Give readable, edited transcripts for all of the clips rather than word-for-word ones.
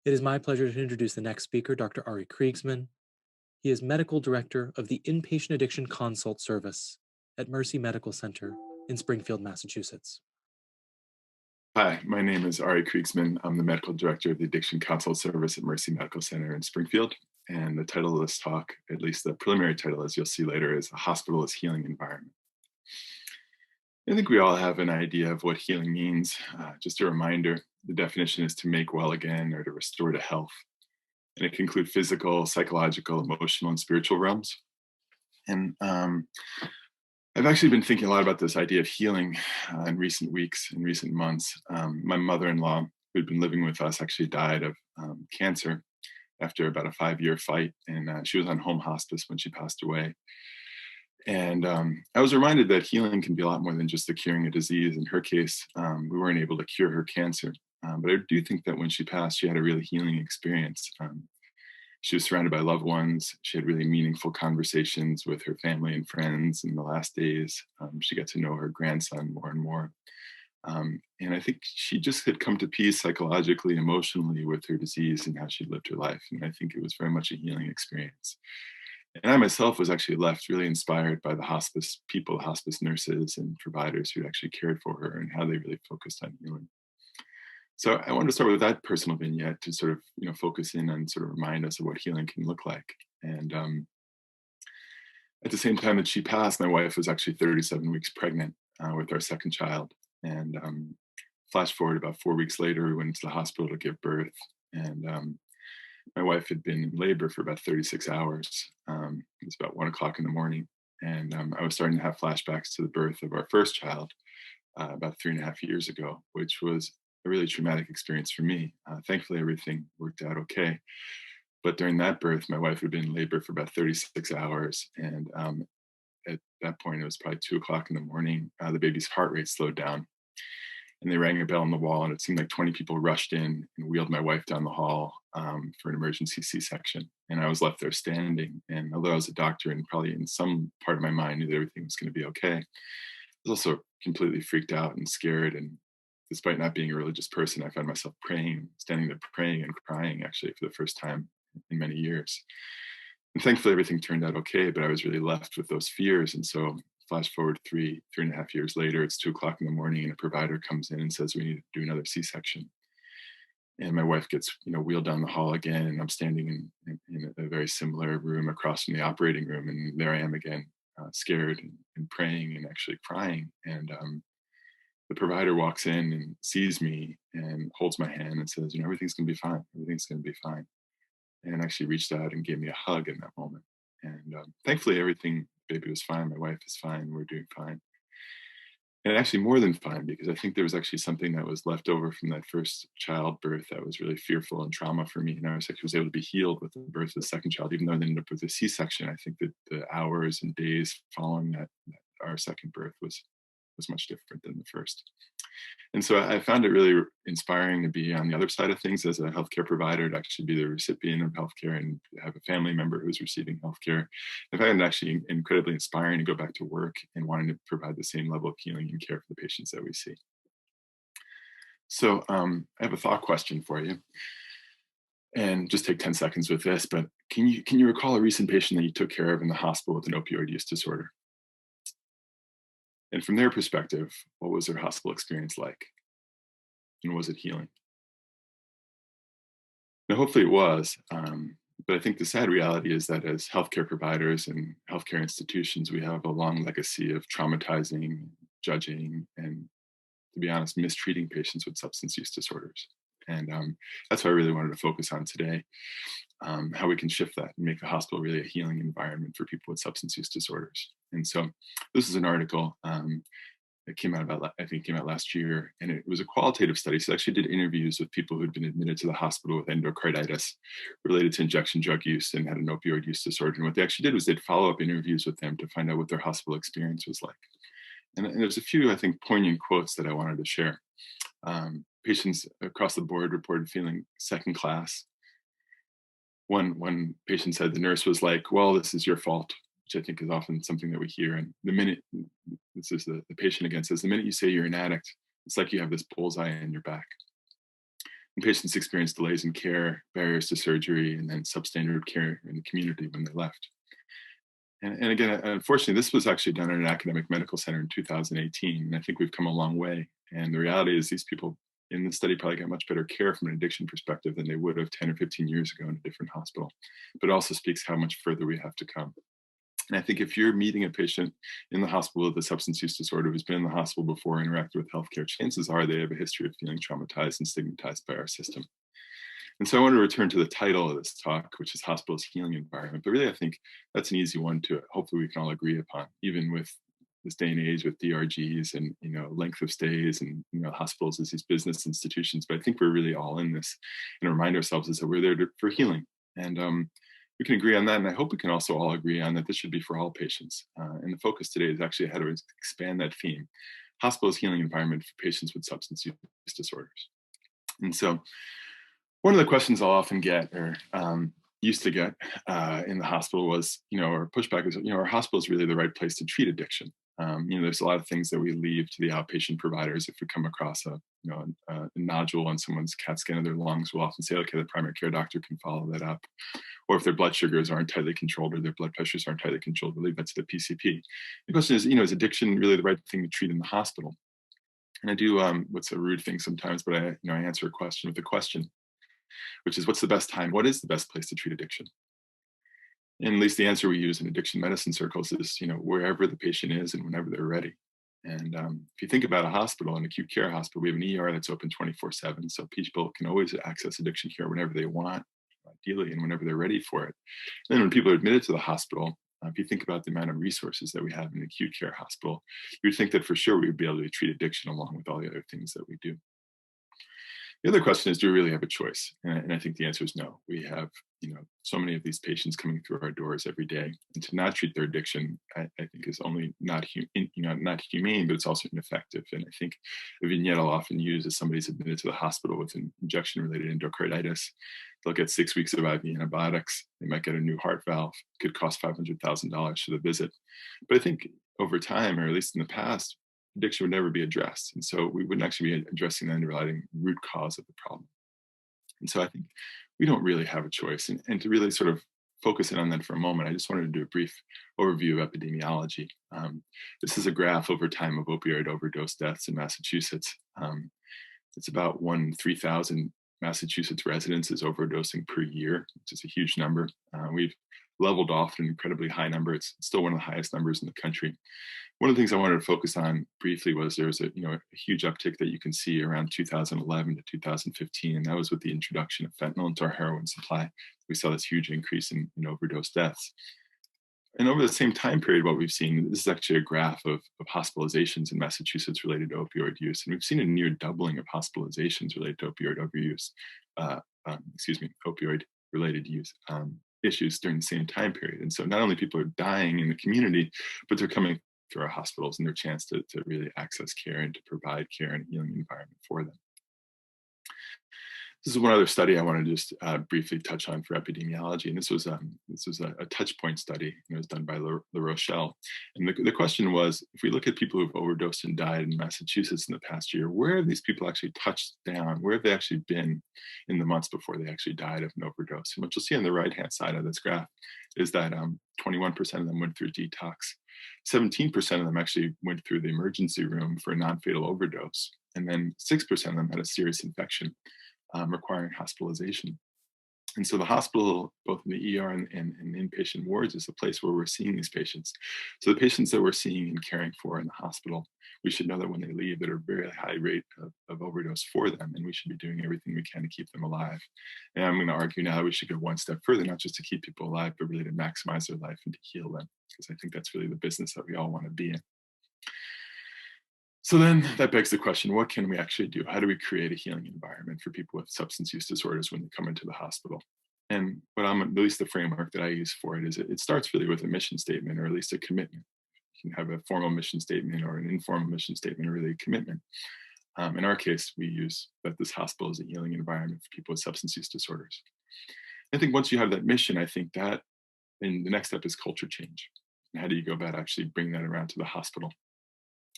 It is my pleasure to introduce the next speaker, Dr. Ari Kriegsman. He is Medical Director of the Inpatient Addiction Consult Service at Mercy Medical Center in Springfield, Massachusetts. Hi, my name is Ari Kriegsman. I'm the Medical Director of the Addiction Consult Service at Mercy Medical Center in Springfield. And the title of this talk, at least the preliminary title, as you'll see later, is A Hospital as Healing Environment. I think we all have an idea of what healing means. Just a reminder, the definition is to make well again or to restore to health. And it can include physical, psychological, emotional, and spiritual realms. And I've actually been thinking a lot about this idea of healing in recent weeks, in recent months. My mother-in-law, who'd been living with us, actually died of cancer after about a 5-year fight, and she was on home hospice when she passed away. And I was reminded that healing can be a lot more than just the curing a disease. In her case, we weren't able to cure her cancer, but I do think that when she passed, she had a really healing experience. She was surrounded by loved ones. She had really meaningful conversations with her family and friends in the last days. She got to know her grandson more and more. And I think she just had come to peace psychologically, emotionally with her disease and how she lived her life. And I think it was very much a healing experience. And I myself was actually left really inspired by the hospice people, hospice nurses and providers who actually cared for her and how they really focused on healing. So I wanted to start with that personal vignette to sort of, focus in and sort of remind us of what healing can look like. And at the same time that she passed, my wife was actually 37 weeks pregnant with our second child. And flash forward about 4 weeks later, we went into the hospital to give birth. And my wife had been in labor for about 36 hours. It was about 1 o'clock in the morning. And I was starting to have flashbacks to the birth of our first child about 3.5 years ago, which was a really traumatic experience for me. Thankfully, everything worked out okay. But during that birth, my wife had been in labor for about 36 hours. And at that point, it was probably 2 o'clock in the morning. The baby's heart rate slowed down. And they rang a bell on the wall, and it seemed like 20 people rushed in and wheeled my wife down the hall for an emergency C-section. And I was left there standing. And although I was a doctor and probably in some part of my mind knew that everything was going to be okay, I was also completely freaked out and scared. And despite not being a religious person, I found myself praying, standing there praying and crying actually for the first time in many years. And thankfully, everything turned out okay, but I was really left with those fears. And so flash forward 3.5 years later, it's 2 o'clock in the morning and a provider comes in and says, we need to do another C-section. And my wife gets, wheeled down the hall again, and I'm standing in a very similar room across from the operating room. And there I am again, scared and praying and actually crying. And the provider walks in and sees me and holds my hand and says, everything's going to be fine. Everything's going to be fine. And actually reached out and gave me a hug in that moment. And thankfully, everything, baby was fine. My wife is fine. We're doing fine. And actually more than fine, because I think there was actually something that was left over from that first childbirth that was really fearful and trauma for me. And I was able to be healed with the birth of the second child, even though I ended up with a C-section. I think that the hours and days following that our second birth was much different than the first. And so I found it really inspiring to be on the other side of things as a healthcare provider, to actually be the recipient of healthcare and have a family member who's receiving healthcare. I found it actually incredibly inspiring to go back to work and wanting to provide the same level of healing and care for the patients that we see. So I have a thought question for you, and just take 10 seconds with this. But can you recall a recent patient that you took care of in the hospital with an opioid use disorder? And from their perspective, what was their hospital experience like? And was it healing? Now, hopefully it was. But I think the sad reality is that as healthcare providers and healthcare institutions, we have a long legacy of traumatizing, judging, and, to be honest, mistreating patients with substance use disorders. And that's what I really wanted to focus on today, how we can shift that and make the hospital really a healing environment for people with substance use disorders. And so this is an article that came out last year, and it was a qualitative study. So I actually did interviews with people who'd been admitted to the hospital with endocarditis related to injection drug use and had an opioid use disorder. And what they actually did was they'd follow up interviews with them to find out what their hospital experience was like. And there's a few, I think, poignant quotes that I wanted to share. Patients across the board reported feeling second class. One patient said the nurse was like, well, this is your fault, which I think is often something that we hear. And the minute, this is the patient again says, the minute you say you're an addict, it's like you have this bullseye in your back. And patients experienced delays in care, barriers to surgery, and then substandard care in the community when they left. And again, unfortunately, this was actually done at an academic medical center in 2018. And I think we've come a long way. And the reality is, these people in the study probably got much better care from an addiction perspective than they would have 10 or 15 years ago in a different hospital. But it also speaks how much further we have to come. And I think if you're meeting a patient in the hospital with a substance use disorder who's been in the hospital before, interacted with healthcare, chances are they have a history of feeling traumatized and stigmatized by our system. And so I want to return to the title of this talk, which is Hospital's Healing Environment. But really, I think that's an easy one to hopefully we can all agree upon, even with this day and age with DRGs and length of stays and hospitals as these business institutions. But I think we're really all in this and remind ourselves is that we're there for healing. And we can agree on that. And I hope we can also all agree on that this should be for all patients. And the focus today is actually how to expand that theme. Hospital's healing environment for patients with substance use disorders. And so one of the questions I'll often get or used to get in the hospital was, or pushback is, are hospitals really the right place to treat addiction? There's a lot of things that we leave to the outpatient providers. If we come across a nodule on someone's CAT scan of their lungs, we'll often say, okay, the primary care doctor can follow that up. Or if their blood sugars aren't tightly controlled or their blood pressures aren't tightly controlled, we'll leave that to the PCP. The question is addiction really the right thing to treat in the hospital? And I do what's a rude thing sometimes, but I answer a question with a question, which is what's the best time? What is the best place to treat addiction? And at least the answer we use in addiction medicine circles is, wherever the patient is and whenever they're ready. And if you think about a hospital, an acute care hospital, we have an ER that's open 24/7. So people can always access addiction care whenever they want, ideally, and whenever they're ready for it. And then when people are admitted to the hospital, if you think about the amount of resources that we have in an acute care hospital, you would think that for sure we would be able to treat addiction along with all the other things that we do. The other question is, do we really have a choice? And I think the answer is no. We have, so many of these patients coming through our doors every day, and to not treat their addiction, I think is only not humane, but it's also ineffective. And I think a vignette I'll often use is somebody's admitted to the hospital with an injection-related endocarditis. They'll get 6 weeks of IV antibiotics. They might get a new heart valve. It could cost $500,000 for the visit. But I think over time, or at least in the past, addiction would never be addressed. And so we wouldn't actually be addressing the underlying root cause of the problem. And so I think we don't really have a choice. And to really sort of focus in on that for a moment, I just wanted to do a brief overview of epidemiology. This is a graph over time of opioid overdose deaths in Massachusetts. It's about 1 in 3,000 Massachusetts residents is overdosing per year, which is a huge number. We've leveled off an incredibly high number. It's still one of the highest numbers in the country. One of the things I wanted to focus on briefly was there was a huge uptick that you can see around 2011 to 2015, and that was with the introduction of fentanyl into our heroin supply. We saw this huge increase in overdose deaths. And over the same time period, what we've seen, this is actually a graph of hospitalizations in Massachusetts related to opioid use, and we've seen a near doubling of hospitalizations related to opioid overuse, opioid-related use issues during the same time period. And so not only people are dying in the community, but they're coming through our hospitals and their chance to really access care and to provide care and a healing environment for them. This is one other study I want to just briefly touch on for epidemiology, and this was a touch point study. It was done by La Rochelle, and the question was, if we look at people who've overdosed and died in Massachusetts in the past year, where have these people actually touched down? Where have they actually been in the months before they actually died of an overdose? And what you'll see on the right-hand side of this graph is that 21% of them went through detox, 17% of them actually went through the emergency room for a non-fatal overdose, and then 6% of them had a serious infection requiring hospitalization. And so the hospital, both in the ER and inpatient wards, is the place where we're seeing these patients. So the patients that we're seeing and caring for in the hospital, we should know that when they leave, that are a very high rate of overdose for them, and we should be doing everything we can to keep them alive. And I'm going to argue now that we should go one step further, not just to keep people alive, but really to maximize their life and to heal them, because I think that's really the business that we all want to be in. So then that begs the question, what can we actually do? How do we create a healing environment for people with substance use disorders when they come into the hospital? And at least the framework that I use for it is it starts really with a mission statement, or at least a commitment. You can have a formal mission statement or an informal mission statement, or really a commitment. In our case, we use that this hospital is a healing environment for people with substance use disorders. I think once you have that mission, I think that, and the next step is culture change. And how do you go about actually bringing that around to the hospital?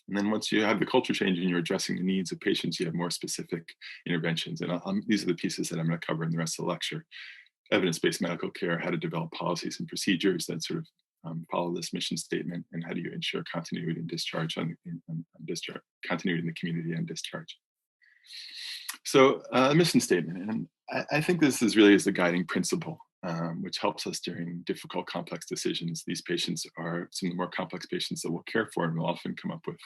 And then once you have the culture change and you're addressing the needs of patients, you have more specific interventions. And these are the pieces that I'm going to cover in the rest of the lecture. Evidence-based medical care, how to develop policies and procedures that sort of follow this mission statement, and how do you ensure continuity and discharge on discharge, continuity in the community and discharge. So a mission statement, and I think this is really is the guiding principle, which helps us during difficult, complex decisions. These patients are some of the more complex patients that we'll care for, and we'll often come up with,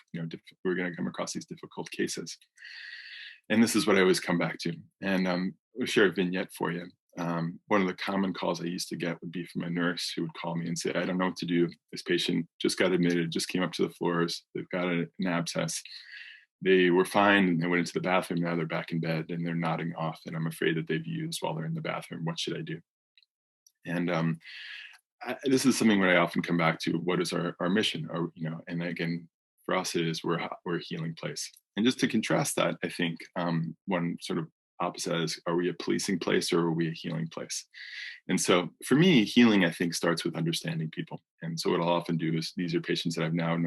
we're going to come across these difficult cases. And this is what I always come back to. And I'll share a vignette for you. One of the common calls I used to get would be from a nurse who would call me and say, I don't know what to do. This patient just got admitted, just came up to the floors. They've got an abscess. They were fine and they went into the bathroom. Now they're back in bed and they're nodding off. And I'm afraid that they've used while they're in the bathroom. What should I do? And this is something that I often come back to. What is our mission? Or, and again, for us, it is we're a healing place. And just to contrast that, I think one sort of opposite is, are we a policing place or are we a healing place? And so for me, healing, I think, starts with understanding people. And so what I'll often do is, these are patients that I've now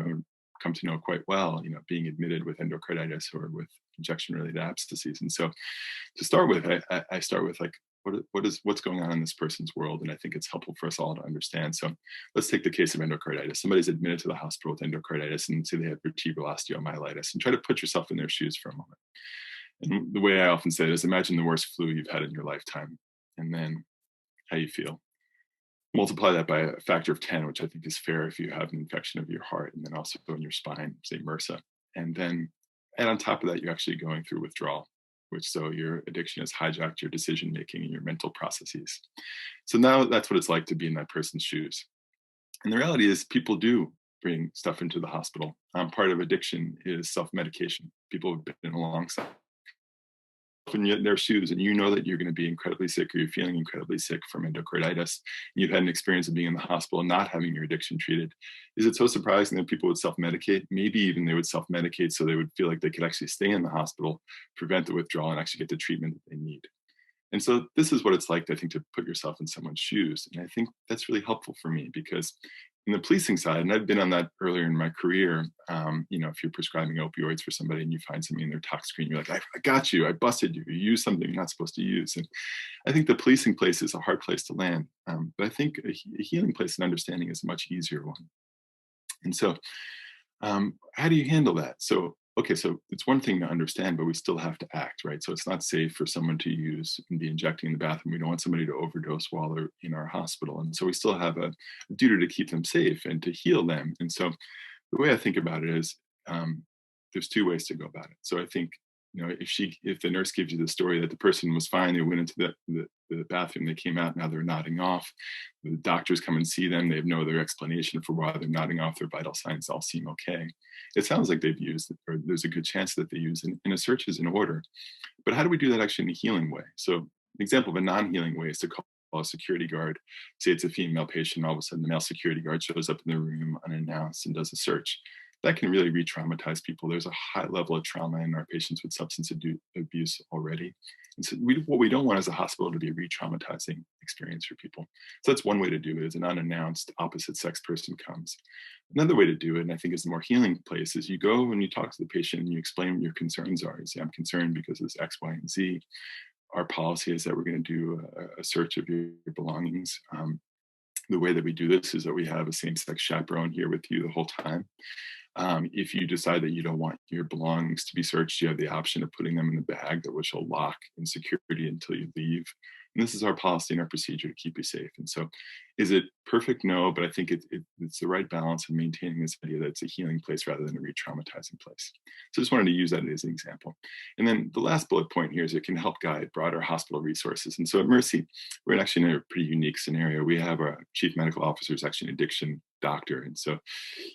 come to know quite well, being admitted with endocarditis or with injection-related abscesses. And so to start with, I start with like, what's going on in this person's world? And I think it's helpful for us all to understand. So let's take the case of endocarditis. Somebody's admitted to the hospital with endocarditis and say they have vertebral osteomyelitis, and try to put yourself in their shoes for a moment. And the way I often say it is, imagine the worst flu you've had in your lifetime, and then how you feel. Multiply that by a factor of 10, which I think is fair if you have an infection of your heart, and then also in your spine, say MRSA. And then add on top of that, you're actually going through withdrawal, so your addiction has hijacked your decision making and your mental processes. So now that's what it's like to be in that person's shoes. And the reality is, people do bring stuff into the hospital. Part of addiction is self-medication. People have been alongside in their shoes, and that you're going to be incredibly sick, or you're feeling incredibly sick from endocarditis, and you've had an experience of being in the hospital and not having your addiction treated. Is it so surprising that people would self-medicate? Maybe even they would self-medicate so they would feel like they could actually stay in the hospital, prevent the withdrawal, and actually get the treatment that they need. And so this is what it's like, I think, to put yourself in someone's shoes. And I think that's really helpful for me, because in the policing side, and I've been on that earlier in my career, if you're prescribing opioids for somebody and you find something in their tox screen, you're like, I got you, I busted you, you used something you're not supposed to use. And I think the policing place is a hard place to land. But I think a healing place and understanding is a much easier one. And so how do you handle that? So it's one thing to understand, but we still have to act, right? So it's not safe for someone to use and be injecting in the bathroom. We don't want somebody to overdose while they're in our hospital. And so we still have a duty to keep them safe and to heal them. And so the way I think about it is, there's two ways to go about it. So I think, if the nurse gives you the story that the person was fine, they went into the bathroom, they came out, now they're nodding off. The doctors come and see them. They have no other explanation for why they're nodding off. Their vital signs all seem okay. It sounds like they've used it, or there's a good chance that they use it, and a search is in order. But how do we do that actually in a healing way? So an example of a non-healing way is to call a security guard. Say it's a female patient, all of a sudden the male security guard shows up in the room unannounced and does a search. That can really re-traumatize people. There's a high level of trauma in our patients with substance abuse already. And so what we don't want is a hospital to be a re-traumatizing experience for people. So that's one way to do it, is an unannounced opposite sex person comes. Another way to do it, and I think is the more healing place, is you go and you talk to the patient and you explain what your concerns are. You say, I'm concerned because of this X, Y, and Z. Our policy is that we're going to do a search of your belongings. The way that we do this is that we have a same-sex chaperone here with you the whole time. If you decide that you don't want your belongings to be searched, you have the option of putting them in a bag that which will lock in security until you leave. And this is our policy and our procedure to keep you safe. And so is it perfect? No, but I think it's the right balance of maintaining this idea that it's a healing place rather than a re-traumatizing place. So I just wanted to use that as an example. And then the last bullet point here is it can help guide broader hospital resources. And so at Mercy, we're actually in a pretty unique scenario. We have our chief medical officer is actually an addiction doctor. And so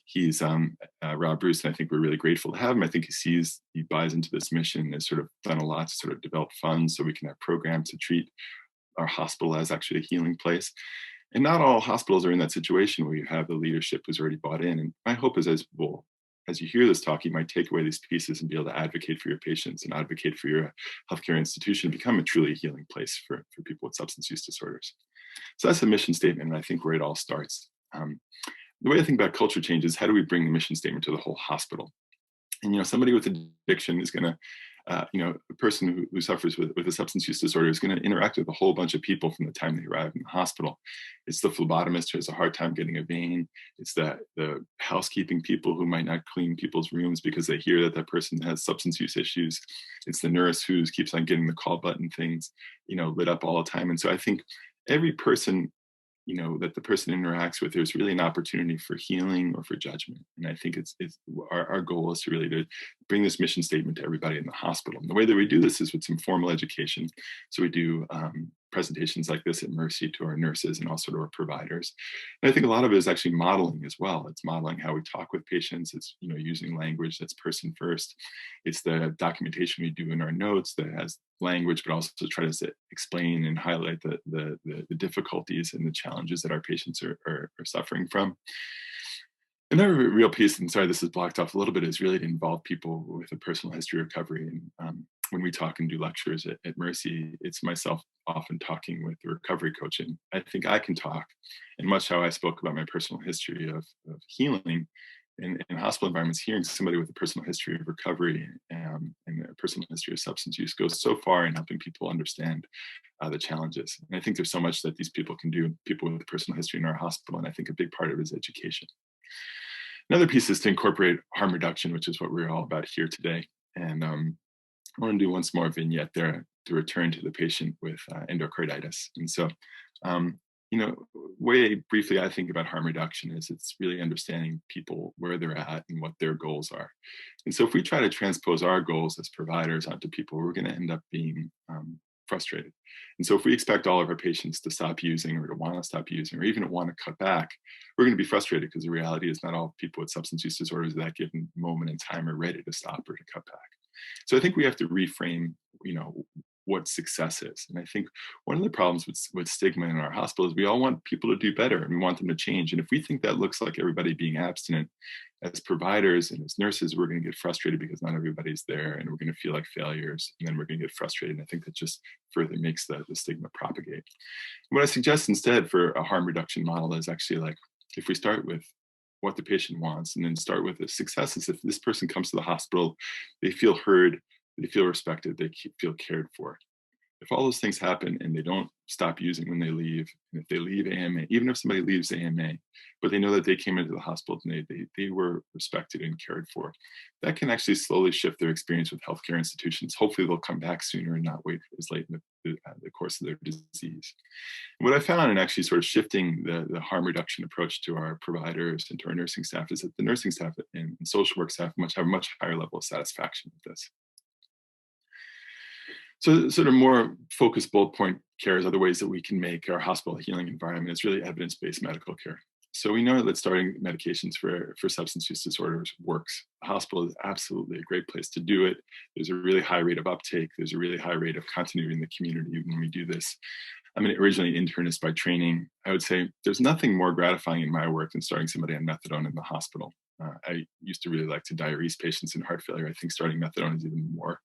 he's Rob Bruce, and I think we're really grateful to have him. I think he buys into this mission and has sort of done a lot to sort of develop funds so we can have programs to treat our hospital as actually a healing place. And not all hospitals are in that situation where you have the leadership who's already bought in. And my hope is, as you hear this talk, you might take away these pieces and be able to advocate for your patients and advocate for your healthcare institution, become a truly healing place for people with substance use disorders. So that's a mission statement, and I think where it all starts. The way I think about culture change is, how do we bring the mission statement to the whole hospital? And somebody with addiction is going to a person who suffers with a substance use disorder is going to interact with a whole bunch of people from the time they arrive in the hospital. It's the phlebotomist who has a hard time getting a vein. It's the housekeeping people who might not clean people's rooms because they hear that that person has substance use issues. It's the nurse who keeps on getting the call button things, lit up all the time. And so I think every person that the person interacts with, there's really an opportunity for healing or for judgment. And I think it's our goal is to really to bring this mission statement to everybody in the hospital. And the way that we do this is with some formal education. So we do presentations like this at Mercy to our nurses and also to our providers. And I think a lot of it is actually modeling as well. It's modeling how we talk with patients. It's using language that's person first. It's the documentation we do in our notes that has language, but also to try to explain and highlight the difficulties and the challenges that our patients are suffering from. Another real piece, and sorry, this is blocked off a little bit, is really to involve people with a personal history of recovery. And when we talk and do lectures at Mercy, it's myself often talking with the recovery coach. And I think I can talk, and much how I spoke about my personal history of healing in hospital environments, hearing somebody with a personal history of recovery and a personal history of substance use goes so far in helping people understand the challenges. And I think there's so much that these people can do, people with a personal history in our hospital. And I think a big part of it is education. Another piece is to incorporate harm reduction, which is what we're all about here today. And I want to do one more vignette there to return to the patient with endocarditis. And so, way briefly, I think about harm reduction is it's really understanding people where they're at and what their goals are. And so if we try to transpose our goals as providers onto people, we're going to end up being frustrated. And so if we expect all of our patients to stop using or to want to stop using or even to want to cut back, we're going to be frustrated because the reality is not all people with substance use disorders at that given moment in time are ready to stop or to cut back. So I think we have to reframe, what success is. And I think one of the problems with stigma in our hospital is we all want people to do better and we want them to change. And if we think that looks like everybody being abstinent, as providers and as nurses, we're going to get frustrated because not everybody's there and we're going to feel like failures. And then we're going to get frustrated. And I think that just further makes the stigma propagate. What I suggest instead for a harm reduction model is actually like, if we start with what the patient wants and then start with the successes, if this person comes to the hospital, they feel heard, they feel respected, they feel cared for. If all those things happen and they don't stop using when they leave, and if they leave AMA, even if somebody leaves AMA, but they know that they came into the hospital and they were respected and cared for, that can actually slowly shift their experience with healthcare institutions. Hopefully they'll come back sooner and not wait as late in the course of their disease. What I found in actually sort of shifting the harm reduction approach to our providers and to our nursing staff is that the nursing staff and social work staff have a much higher level of satisfaction with this. So sort of more focused bullet point care is other ways that we can make our hospital healing environment is really evidence-based medical care. So we know that starting medications for substance use disorders works. The hospital is absolutely a great place to do it. There's a really high rate of uptake. There's a really high rate of continuity in the community when we do this. I'm originally an internist by training. I would say there's nothing more gratifying in my work than starting somebody on methadone in the hospital. I used to really like to diurese patients in heart failure. I think starting methadone is even more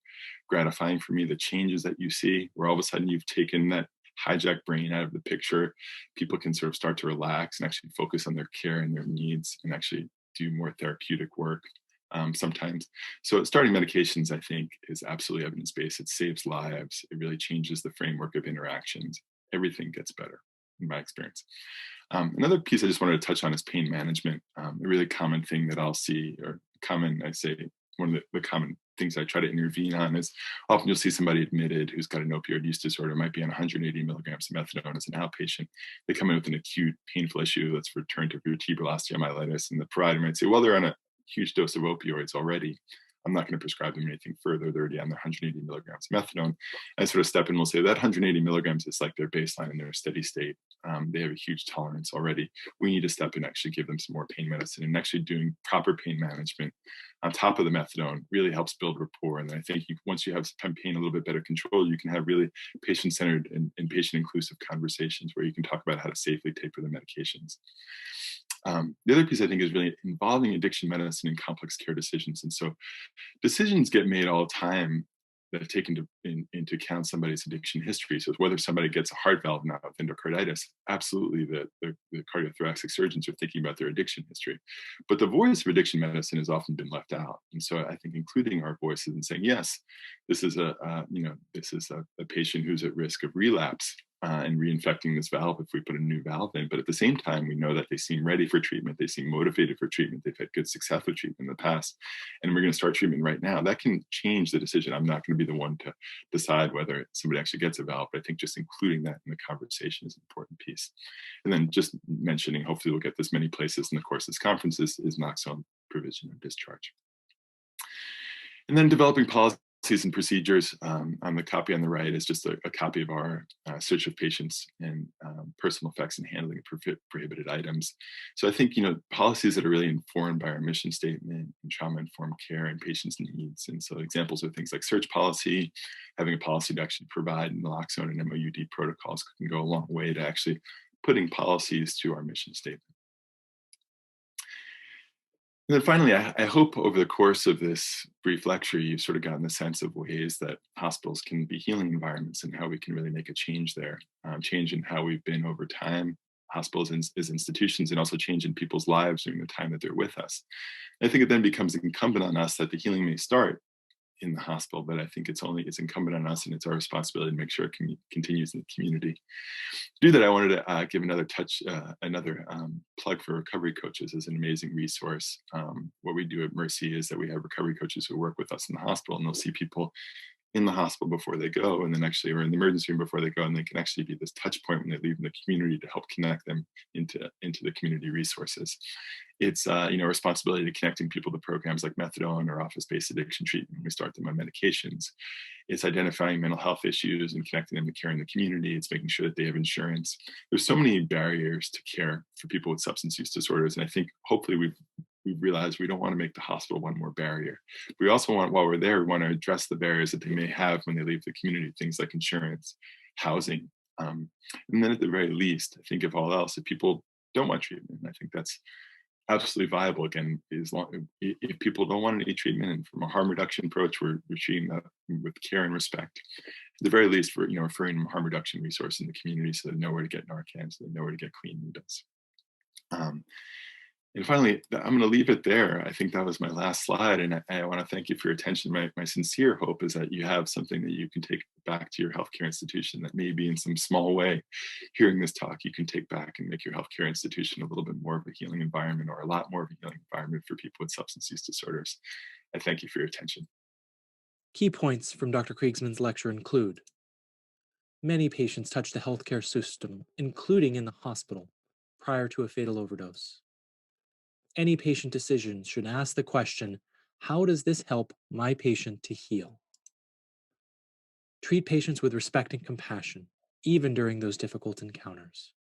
gratifying for me. The changes that you see, where all of a sudden you've taken that hijacked brain out of the picture, people can sort of start to relax and actually focus on their care and their needs and actually do more therapeutic work sometimes. So starting medications, I think, is absolutely evidence-based. It saves lives. It really changes the framework of interactions. Everything gets better in my experience. Another piece I just wanted to touch on is pain management. A really common thing that I'll see, or common, I say, one of the common things I try to intervene on is often you'll see somebody admitted who's got an opioid use disorder, might be on 180 milligrams of methadone as an outpatient. They come in with an acute painful issue that's returned to vertebral osteomyelitis, and the provider might say, well, they're on a huge dose of opioids already. I'm not going to prescribe them anything further. They're already on their 180 milligrams of methadone. I sort of step in and will say that 180 milligrams is like their baseline in their steady state. They have a huge tolerance already. We need to step in and actually give them some more pain medicine, and actually doing proper pain management on top of the methadone really helps build rapport. And I think once you have pain a little bit better control, you can have really patient-centered and patient-inclusive conversations where you can talk about how to safely taper the medications. The other piece I think is really involving addiction medicine in complex care decisions. And so decisions get made all the time that take into account somebody's addiction history. So whether somebody gets a heart valve now with endocarditis, absolutely the cardiothoracic surgeons are thinking about their addiction history. But the voice of addiction medicine has often been left out. And so I think including our voices and saying, yes, this is a patient who's at risk of relapse and reinfecting this valve if we put a new valve in. But at the same time, we know that they seem ready for treatment. They seem motivated for treatment. They've had good success with treatment in the past. And we're going to start treatment right now. That can change the decision. I'm not going to be the one to decide whether somebody actually gets a valve. But I think just including that in the conversation is an important piece. And then just mentioning, hopefully we'll get this many places in the course of this conference, is naloxone provision and discharge. And then developing policies and procedures. On the copy on the right is just a copy of our search of patients and personal effects and handling of prohibited items. So I think, policies that are really informed by our mission statement and trauma-informed care and patients' needs. And so examples are things like search policy, having a policy to actually provide naloxone and MOUD protocols can go a long way to actually putting policies to our mission statement. And then finally, I hope over the course of this brief lecture, you've sort of gotten the sense of ways that hospitals can be healing environments and how we can really make a change there, change in how we've been over time, hospitals as institutions, and also change in people's lives during the time that they're with us. I think it then becomes incumbent on us that the healing may start in the hospital, but I think it's incumbent on us and it's our responsibility to make sure it continues in the community. To do that, I wanted to give another plug for recovery coaches as an amazing resource. What we do at Mercy is that we have recovery coaches who work with us in the hospital, and they'll see people in the hospital before they go, and then actually, or in the emergency room before they go, and they can actually be this touch point when they leave in the community to help connect them into the community resources. It's a responsibility to connecting people to programs like methadone or office-based addiction treatment. We start them on medications. It's identifying mental health issues and connecting them to care in the community. It's making sure that they have insurance. There's so many barriers to care for people with substance use disorders, and I think hopefully we've realized we don't want to make the hospital one more barrier. We also want, while we're there, we want to address the barriers that they may have when they leave the community, things like insurance, housing. And then at the very least, I think if all else, if people don't want treatment, I think that's absolutely viable. Again, if people don't want any treatment, and from a harm reduction approach, we're treating that with care and respect. At the very least, we're referring them harm reduction resource in the community so they know where to get Narcan, so they know where to get clean needles. And finally, I'm going to leave it there. I think that was my last slide, and I want to thank you for your attention. My sincere hope is that you have something that you can take back to your healthcare institution that maybe in some small way, hearing this talk, you can take back and make your healthcare institution a little bit more of a healing environment, or a lot more of a healing environment for people with substance use disorders. I thank you for your attention. Key points from Dr. Kriegsman's lecture include: many patients touch the healthcare system, including in the hospital, prior to a fatal overdose. Any patient decision should ask the question, how does this help my patient to heal? Treat patients with respect and compassion, even during those difficult encounters.